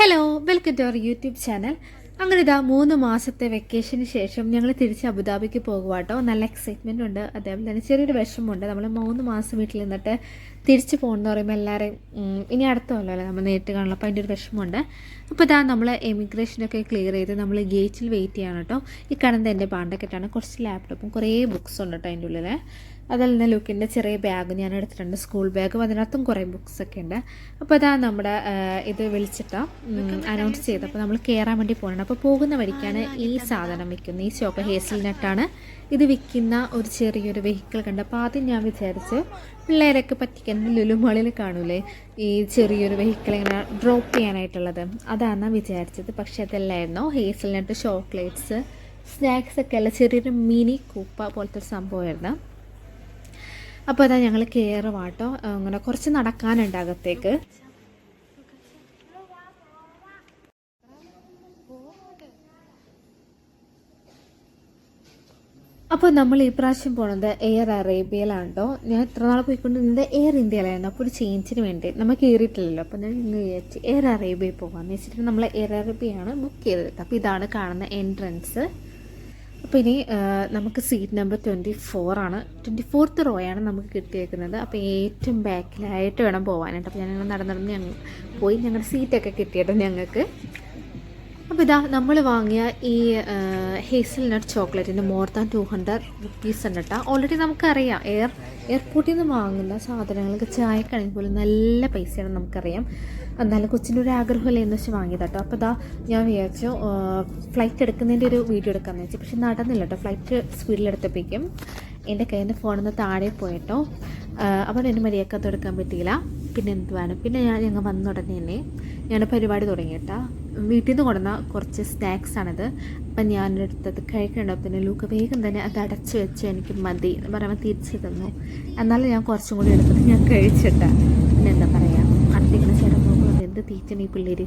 Hello, welcome to our YouTube channel. അങ്ങനെ ഇതാ 3 മാസത്തെ വെക്കേഷന് ശേഷം ഞങ്ങൾ തിരിച്ച് അബുദാബിക്ക് പോകുക കേട്ടോ. നല്ല എക്സൈറ്റ്മെൻ്റ് ഉണ്ട്, അതേപോലെ തന്നെ ചെറിയൊരു വിഷമമുണ്ട്. നമ്മൾ 3 മാസം വീട്ടിൽ നിന്നിട്ട് തിരിച്ച് പോകണമെന്ന് പറയുമ്പോൾ എല്ലാവരെയും ഇനി അടുത്ത കൊല്ലമല്ലേ നമ്മൾ നേരിട്ട് കാണണം, അപ്പോൾ അതിൻ്റെ ഒരു വിഷമമുണ്ട്. അപ്പോൾ ഇതാ നമ്മൾ എമിഗ്രേഷനൊക്കെ ക്ലിയർ ചെയ്ത് നമ്മൾ ഗേറ്റിൽ വെയിറ്റ് ചെയ്യണം കേട്ടോ. ഈ കാണുന്നത് എൻ്റെ പാണ്ടക്കെട്ടാണ്, കുറച്ച് ലാപ്ടോപ്പും കുറേ ബുക്സ് ഉണ്ട് കേട്ടോ അതിൻ്റെ ഉള്ളിൽ. അതിൽ നിന്ന് ലുക്കിൻ്റെ ചെറിയ ബാഗ് ഞാൻ എടുത്തിട്ടുണ്ട്, സ്കൂൾ ബാഗും, അതിനകത്തും കുറേ ബുക്സൊക്കെ ഉണ്ട്. അപ്പോൾ അതാ നമ്മുടെ ഇത് വിളിച്ചിട്ടാണ് അനൗൺസ് ചെയ്ത്. അപ്പോൾ നമ്മൾ കയറാൻ വേണ്ടി പോകണം. അപ്പോൾ പോകുന്ന വഴിക്കാണ് ഈ സാധനം വിൽക്കുന്നത്, ഈ ചോക്ക ഹേസൽനട്ടാണ് ഇത് വിൽക്കുന്ന ഒരു ചെറിയൊരു വെഹിക്കിൾ കണ്ട്. അപ്പോൾ ആദ്യം ഞാൻ വിചാരിച്ചു പിള്ളേരൊക്കെ പറ്റിക്കാൻ ലുലുമാളിൽ കാണൂലേ ഈ ചെറിയൊരു വെഹിക്കിൾ ഇങ്ങനെ ഡ്രോപ്പ് ചെയ്യാനായിട്ടുള്ളത്, അതാണ് വിചാരിച്ചത്. പക്ഷേ അതല്ലായിരുന്നു. ഹേസൽനട്ട് ചോക്ലേറ്റ്സ് സ്നാക്സ് ഒക്കെ അല്ല, ചെറിയൊരു മിനി കൂപ്പ പോലത്തെ ഒരു സംഭവമായിരുന്നു. അപ്പോൾ അതാ ഞങ്ങൾ കയറുവാട്ടോ. അങ്ങനെ കുറച്ച് നടക്കാനുണ്ട് അകത്തേക്ക്. അപ്പോൾ നമ്മൾ ഈ പ്രാവശ്യം പോണത് എയർ അറേബ്യയിലാണ് കേട്ടോ. ഞാൻ ഇത്ര നാൾ പോയിക്കൊണ്ടിരുന്നത് എയർ ഇന്ത്യയിലായിരുന്നു. അപ്പോൾ ഒരു ചേഞ്ചിന് വേണ്ടി നമ്മൾ കയറിയിട്ടില്ലല്ലോ, അപ്പോൾ ഞാൻ ഇന്ന് വിചാരിച്ച് എയർ അറേബ്യയിൽ പോകാമെന്ന് വെച്ചിട്ട് നമ്മൾ എയർ അറേബ്യയാണ് ബുക്ക് ചെയ്തത്. അപ്പോൾ ഇതാണ് കാണുന്ന എൻട്രൻസ്. അപ്പോൾ ഇനി നമുക്ക് സീറ്റ് നമ്പർ 24 ആണ്, 24th റോയാണ് നമുക്ക് കിട്ടിയേക്കുന്നത്. അപ്പോൾ ഏറ്റവും ബാക്കിലായിട്ട് വേണം പോകാനായിട്ട്. അപ്പോൾ ഞങ്ങൾ നടന്നിടന്ന് ഞങ്ങൾ പോയി ഞങ്ങളുടെ സീറ്റൊക്കെ കിട്ടിയിട്ട് ഞങ്ങൾക്ക്. അപ്പോൾ ഇതാ നമ്മൾ വാങ്ങിയ ഈ ഹേസൽനട്ട് ചോക്ലേറ്റിന് മോർ ദാൻ 200 റുപ്പീസ് ഉണ്ട് കേട്ടോ. ഓൾറെഡി നമുക്കറിയാം എയർപോർട്ടിൽ നിന്ന് വാങ്ങുന്ന സാധനങ്ങൾക്ക് ചായക്കണെങ്കിൽ പോലും നല്ല പൈസയാണ് നമുക്കറിയാം. എന്നാലും കൊച്ചിൻ്റെ ഒരു ആഗ്രഹമല്ലേ എന്ന് വെച്ച് വാങ്ങിയത് കേട്ടോ. അപ്പോൾ ഇതാ ഞാൻ വിചാരിച്ചു ഫ്ലൈറ്റ് എടുക്കുന്നതിൻ്റെ ഒരു വീഡിയോ എടുക്കാമെന്ന് വെച്ചു. പക്ഷെ നടന്നില്ല കേട്ടോ. ഫ്ലൈറ്റ് സ്പീഡിലെടുത്തപ്പോഴേക്കും എൻ്റെ കയ്യിൽ നിന്ന് ഫോണിൽ നിന്ന് താഴെ പോയിട്ടോ. അപ്പോൾ എൻ്റെ മര്യാദക്കത്ത് എടുക്കാൻ പറ്റിയില്ല. പിന്നെ എന്തുവാണ്, പിന്നെ ഞങ്ങൾ വന്ന ഉടനെ തന്നെ ഞാൻ പരിപാടി തുടങ്ങി കേട്ടോ. വീട്ടിൽ നിന്ന് കൊണ്ടുവന്ന കുറച്ച് സ്നാക്സാണിത്. അപ്പം ഞാനെടുത്തത് കഴിക്കണ്ടപ്പോൾ തന്നെ ലൂക്ക് വേഗം തന്നെ അത് അടച്ച് വെച്ച് എനിക്ക് മതി എന്ന് പറയുമ്പോൾ തിരിച്ച് തന്നു. എന്നാലും ഞാൻ കുറച്ചും കൂടി എടുത്തിട്ട് ഞാൻ കഴിച്ചിട്ടാ. പിന്നെ എന്താ പറയുക, അടുത്തിങ്ങനെ ചേട്ടൻ നോക്കുന്നത് എന്ത് തീറ്റണ ഈ പിള്ളേർ.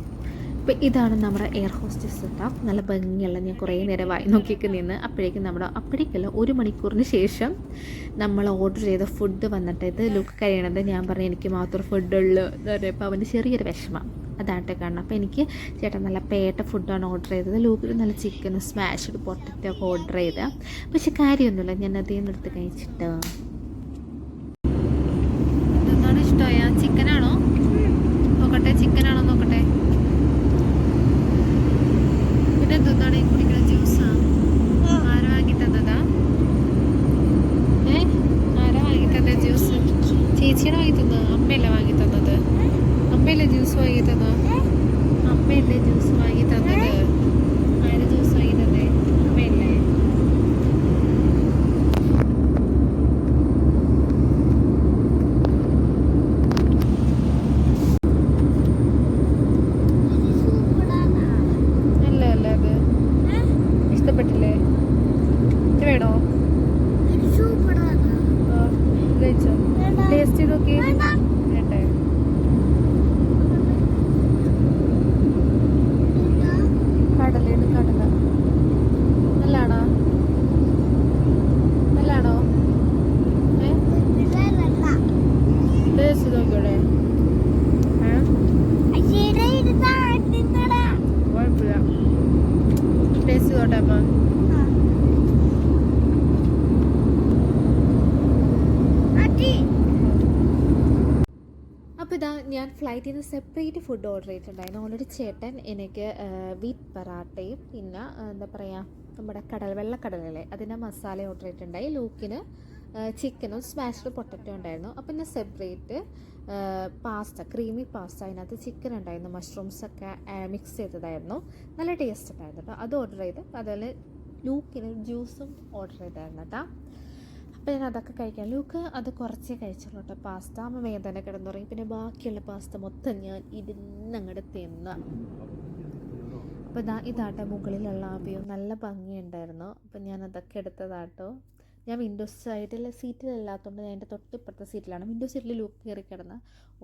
അപ്പോൾ ഇതാണ് നമ്മുടെ എയർ ഹോസ്റ്റസ് കേട്ടോ. നല്ല ഭംഗിയുള്ള, ഞാൻ കുറേ നേരം വായി നോക്കിയൊക്കെ നിന്ന്. അപ്പോഴേക്കും അപ്പോഴേക്കല്ല 1 മണിക്കൂറിന് ശേഷം നമ്മൾ ഓർഡർ ചെയ്ത ഫുഡ് വന്നിട്ട് ഇത് ലുക്ക് കഴിയണത്. ഞാൻ പറഞ്ഞു എനിക്ക് മാത്രം ഫുഡുള്ളൂ എന്ന് പറയുമ്പോൾ അവൻ്റെ ചെറിയൊരു വിഷമം അതായിട്ട് കാണണം. അപ്പോൾ എനിക്ക് ചേട്ടൻ നല്ല പേട്ട ഫുഡാണ് ഓർഡർ ചെയ്തത്. ലൂക്കിൽ നല്ല ചിക്കനും സ്മാഷ്ഡ് പൊട്ടറ്റോ ഒക്കെ ഓർഡർ ചെയ്ത. പക്ഷെ കാര്യമൊന്നുമില്ല, ഞാൻ അതിൽ നിന്ന് എടുത്ത് കഴിച്ചിട്ട്. എന്താണ് ഇഷ്ടമായ ചിക്കനാണോ നോക്കട്ടെ, ചിക്കനാണോ നോക്കട്ടെ. പിന്നെ എന്താണ് ഈ കുടിക്കുന്ന ജ്യൂസാ? ആരാ വാങ്ങി തന്നതാ? ആരാ വാങ്ങി തന്നത് ജ്യൂസ്? ചേച്ചിയാണ് വാങ്ങി തന്നത്? അമ്മയല്ലേ വാങ്ങി തന്നത്? അമ്മയല്ലേ ജ്യൂസ് വാങ്ങി തന്നത്? അമ്മയല്ലേ ജ്യൂസ് വാങ്ങി തന്നത്? ആര് ജ്യൂസ് വാങ്ങി തന്നേ? അമ്മയല്ലേ? അല്ല അല്ല, അത് ഇഷ്ടപ്പെട്ടില്ലേ? ഇത് വേണോ? കഴിച്ചോ? ടേസ്റ്റ് ചെയ്ത് നോക്കി. വേണ്ടേ? കടലയാണ്, കടല നല്ലാണോ? നല്ലാണോ? ടേസ്റ്റ് ചെയ്ത് നോക്കിയോടെ? കുഴപ്പമില്ല, ടേസ്റ്റ് ചെയ്തോട്ടെ. അപ്പം അപ്പോൾ ഇതാ ഞാൻ ഫ്ലൈറ്റിൽ നിന്ന് സെപ്പറേറ്റ് ഫുഡ് ഓർഡർ ചെയ്തിട്ടുണ്ടായിരുന്നു. ഓൾറെഡി ചേട്ടൻ എനിക്ക് വീറ്റ് പറാട്ടയും പിന്നെ എന്താ പറയുക നമ്മുടെ വെള്ളക്കടലല്ലേ അതിൻ്റെ മസാല ഓർഡർ ചെയ്തിട്ടുണ്ടായി. ലൂക്കിന് ചിക്കനും സ്മാഷ്ഡ് പൊട്ടറ്റോ ഉണ്ടായിരുന്നു. അപ്പം ഞാൻ സെപ്പറേറ്റ് പാസ്ത, ക്രീമി പാസ്ത, അതിനകത്ത് ചിക്കൻ ഉണ്ടായിരുന്നു, മഷ്റൂംസൊക്കെ മിക്സ് ചെയ്തതായിരുന്നു. നല്ല ടേസ്റ്റ് ഉണ്ടായിരുന്നു കേട്ടോ. അത് ഓർഡർ ചെയ്ത് അതുപോലെ ലൂക്കിന് ജ്യൂസും ഓർഡർ ചെയ്തായിരുന്നു കേട്ടോ. അപ്പോൾ ഞാൻ അതൊക്കെ കഴിക്കാം. ലൂക്ക് അത് കുറച്ചേ കഴിച്ചുള്ളൂ കേട്ടോ പാസ്ത. അമ്മ വേഗം തന്നെ കിടന്നുറങ്ങി. പിന്നെ ബാക്കിയുള്ള പാസ്ത മൊത്തം ഞാൻ ഇരുന്നങ്ങോട്ട് തിന്ന. അപ്പോൾ ഇതാട്ടോ മുകളിലുള്ള ആ വ്യൂ, നല്ല ഭംഗിയുണ്ടായിരുന്നു. അപ്പം ഞാൻ അതൊക്കെ എടുത്തതാട്ടോ. ഞാൻ വിൻഡോസ് സൈഡിൽ സീറ്റിലല്ലാത്തതുകൊണ്ട് ഞാൻ എൻ്റെ തൊട്ടിപ്പുറത്തെ സീറ്റിലാണ്. വിൻഡോ സീറ്റിൽ ലൂക്ക് കയറി കിടന്ന്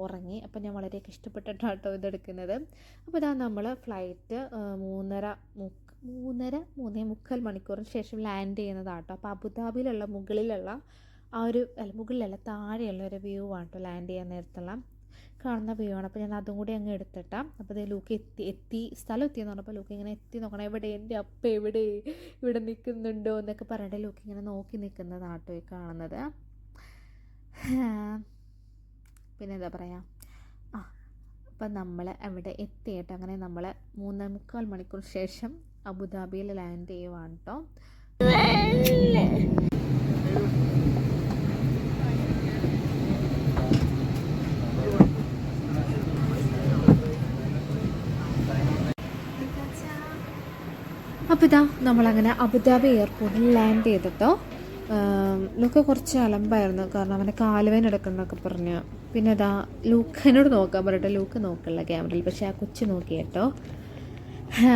ഉറങ്ങി. അപ്പം ഞാൻ വളരെയൊക്കെ ഇഷ്ടപ്പെട്ടിട്ടാട്ടോ ഇതെടുക്കുന്നത്. അപ്പോൾ നമ്മൾ ഫ്ലൈറ്റ് 3.5 മണിക്കൂറിന് ശേഷം ലാൻഡ് ചെയ്യുന്നതാട്ടോ. അപ്പോൾ അബുദാബിയിലുള്ള മുകളിലുള്ള ആ ഒരു മുകളിലല്ല താഴെയുള്ള ഒരു വ്യൂ ആണ് കേട്ടോ ലാൻഡ് ചെയ്യാൻ നേരത്തുള്ള. കാണുന്ന വ്യൂ ആണ്. അപ്പോൾ ഞാൻ അതും കൂടി അങ്ങ് എടുത്തിട്ടാം. അപ്പോൾ ഇത് ലൂക്ക് എത്തി സ്ഥലം എത്തിയെന്ന് പറഞ്ഞപ്പോൾ ലൂക്ക് ഇങ്ങനെ എത്തി നോക്കണം, എവിടെ എൻ്റെ അപ്പ എവിടെ, ഇവിടെ നിൽക്കുന്നുണ്ടോ എന്നൊക്കെ പറഞ്ഞിട്ട് ലൂക്ക് ഇങ്ങനെ നോക്കി നിൽക്കുന്നതാട്ടോ ഈ കാണുന്നത്. പിന്നെ എന്താ പറയുക, അപ്പം നമ്മൾ അവിടെ എത്തിയിട്ട് അങ്ങനെ നമ്മൾ 3.25 മണിക്കൂർ ശേഷം അബുദാബിയിൽ ലാൻഡ് ചെയ്യുവാണ് കേട്ടോ. അപ്പോൾ ഇതാ നമ്മളങ്ങനെ അബുദാബി എയർപോർട്ടിൽ ലാൻഡ് ചെയ്തിട്ടോ. ലൂക്ക കുറച്ച് അലമ്പായിരുന്നു, കാരണം അവൻ്റെ കാലുവേന എടുക്കുന്നൊക്കെ പറഞ്ഞു. പിന്നെ ഇതാ ലൂക്കനോട് നോക്കാൻ പറഞ്ഞിട്ട് ലൂക്ക് നോക്കില്ല ക്യാമറയിൽ, പക്ഷേ ആ കൊച്ചു നോക്കി കേട്ടോ.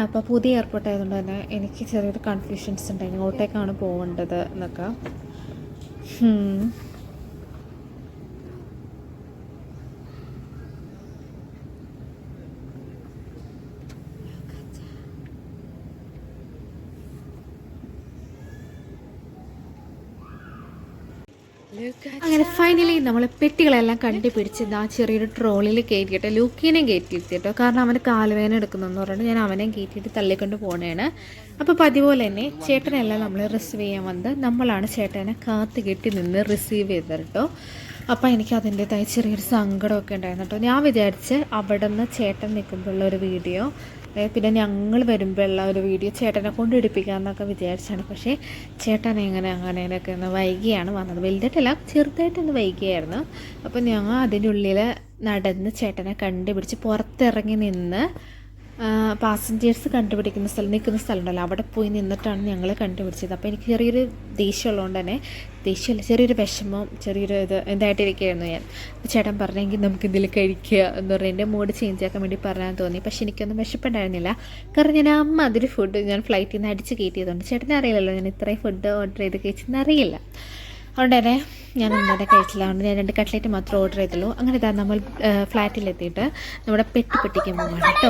അപ്പോൾ പുതിയ എയർപോർട്ട് ആയതുകൊണ്ട് തന്നെ എനിക്ക് ചെറിയൊരു കൺഫ്യൂഷൻസ് ഉണ്ടായി, ഇങ്ങോട്ടേക്കാണ് പോകേണ്ടത് എന്നൊക്കെ. അങ്ങനെ ഫൈനലി നമ്മൾ പെട്ടികളെല്ലാം കണ്ടുപിടിച്ച് ആ ചെറിയൊരു ട്രോളിൽ കയറ്റിയിട്ട് ലൂക്കിനെയും കയറ്റിയിരുത്തിട്ടോ, കാരണം അവന് കാലുവേന എടുക്കുന്നതെന്ന് പറഞ്ഞിട്ട് ഞാൻ അവനെയും കയറ്റിയിട്ട് തള്ളിക്കൊണ്ട് പോകണേണ്. അപ്പോൾ പതിപോലെ തന്നെ ചേട്ടനെല്ലാം നമ്മൾ റിസീവ് ചെയ്യാൻ വന്ന് നമ്മളാണ് ചേട്ടനെ കാത്ത് കെട്ടി നിന്ന് റിസീവ് ചെയ്തത് കേട്ടോ. അപ്പോൾ എനിക്ക് അതിൻ്റെതായ ചെറിയൊരു സങ്കടമൊക്കെ ഉണ്ടായിരുന്നു കേട്ടോ. ഞാൻ വിചാരിച്ച് അവിടെ നിന്ന് ചേട്ടൻ നിൽക്കുമ്പോഴുള്ള ഒരു വീഡിയോ, പിന്നെ ഞങ്ങൾ വരുമ്പോഴുള്ള ഒരു വീഡിയോ ചേട്ടനെ കൊണ്ട് എടുപ്പിക്കാമെന്നൊക്കെ വിചാരിച്ചാണ്. പക്ഷേ ചേട്ടൻ അങ്ങനെയൊക്കെ ഒന്ന് വൈകിയാണ് വന്നത്, വലുതായിട്ടല്ല ചെറുതായിട്ടൊന്ന് വൈകിയായിരുന്നു. അപ്പോൾ ഞങ്ങൾ അതിൻ്റെ ഉള്ളിൽ നടന്ന് ചേട്ടനെ കണ്ടുപിടിച്ച് പുറത്തിറങ്ങി നിന്ന് പാസഞ്ചേഴ്സ് നിൽക്കുന്ന സ്ഥലം ഉണ്ടല്ലോ, അവിടെ പോയി നിന്നിട്ടാണ് ഞങ്ങൾ കണ്ടുപിടിച്ചത്. അപ്പോൾ എനിക്ക് ചെറിയൊരു ദേഷ്യമുള്ളതുകൊണ്ട് തന്നെ, ദേഷ്യമല്ല ചെറിയൊരു വിഷമം, ചെറിയൊരു ഇതായിട്ടിരിക്കുകയായിരുന്നു ഞാൻ. ചേട്ടൻ പറഞ്ഞെങ്കിൽ നമുക്ക് ഇതിൽ കഴിക്കുക എന്ന് പറഞ്ഞാൽ എൻ്റെ മൂഡ് ചേഞ്ച് ആക്കാൻ വേണ്ടി പറയാൻ തോന്നി. പക്ഷേ എനിക്കൊന്നും വിശപ്പുണ്ടായിരുന്നില്ല, കാരണം ഞാൻ അതൊരു ഫുഡ് ഞാൻ ഫ്ലൈറ്റിൽ നിന്ന് അടിച്ച് കയറ്റിയതുകൊണ്ട് ചേട്ടനെ അറിയില്ലല്ലോ ഞാൻ ഇത്രയും ഫുഡ് ഓർഡർ ചെയ്ത് കഴിച്ചെന്ന് അറിയില്ല. അതുകൊണ്ട് തന്നെ ഞാൻ ഒന്നും കഴിച്ചില്ല, അതുകൊണ്ട് ഞാൻ 2 കട്ട്ലേറ്റ് മാത്രമേ ഓർഡർ ചെയ്തുള്ളൂ. അങ്ങനെ ഇതാ നമ്മൾ ഫ്ലാറ്റിലെത്തിയിട്ട് നമ്മുടെ പെട്ടിക്കാൻ പോവാണ് കേട്ടോ.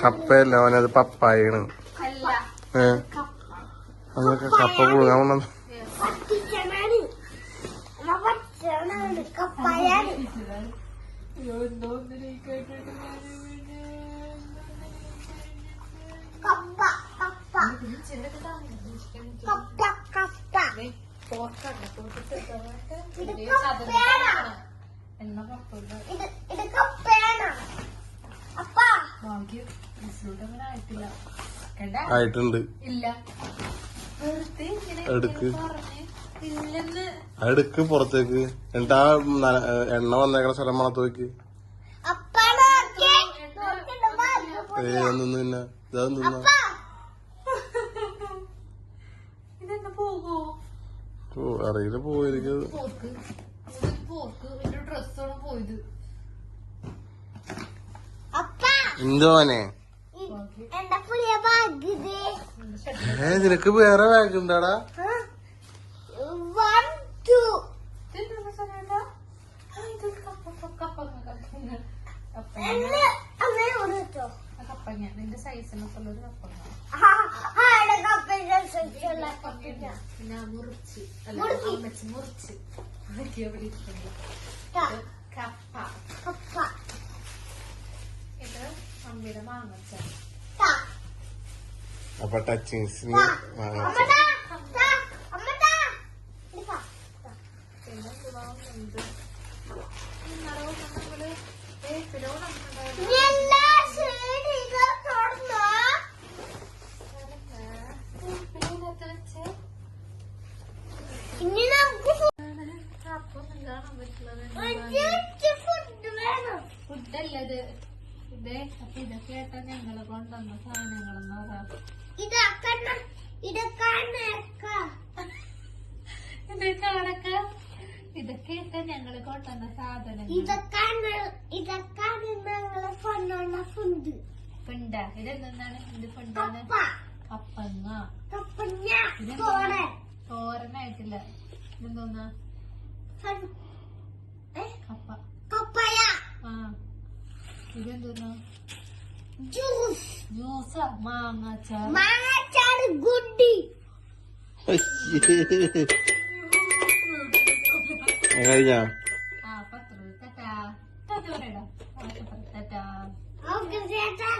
കപ്പയല്ല അവനത് പപ്പായാണ്. അതൊക്കെ കപ്പ പുഴുങ്ങാൻ വന്നത്. ആയിട്ടുണ്ട്, എടുക്ക് പുറത്തേക്ക്, എന്നിട്ട് ആ എണ്ണ വന്നേക്കണ സ്ഥലം മണത്ത് നോക്കി. നിന്ന് ഇതാ നിന്ന അറിയില്ല പോയിരിക്കും. എന്തോനെ നിനക്ക് വേറെ ബാഗ് ഉണ്ടാടാ? നിന്റെ സൈസിനൊക്കെയുള്ളൊരു മുറിച്ച് ഇത് അമ്മയുടെ മാങ്ങച്ച. അപ്പൊ ടച്ചിങ്സിന് ഫുഡല്ലത് ഇതേ. അപ്പൊ ഇതൊക്കെ ആയിട്ടാ ഞങ്ങളെ കൊണ്ടുവന്ന സാധനങ്ങളെന്ന് പറയാം. ഇതൊക്കെ ആയിട്ടാ ഞങ്ങളെ കൊണ്ടുവന്ന സാധനം. ഫുണ്ടാ ഇതെന്താണ്? ഇത് ഫുണ്ടാണ്. കപ്പങ്ങ. തോരനായിട്ടില്ല. ഇതെന്തോന്നാ? കപ്പ. പപ്പായ. ആ ഇതെന്തോന്നാ? ജ്യൂസാ. മാങ്ങാച്ചാർ. മാങ്ങാച്ചാറ് ഗുഡി. കഴിഞ്ഞാ ആ 10 രൂപ. ടാറ്റാ. ടാറ്റാ പറയടാ. ടാറ്റാ. ഓക്കെ ചേട്ടാ.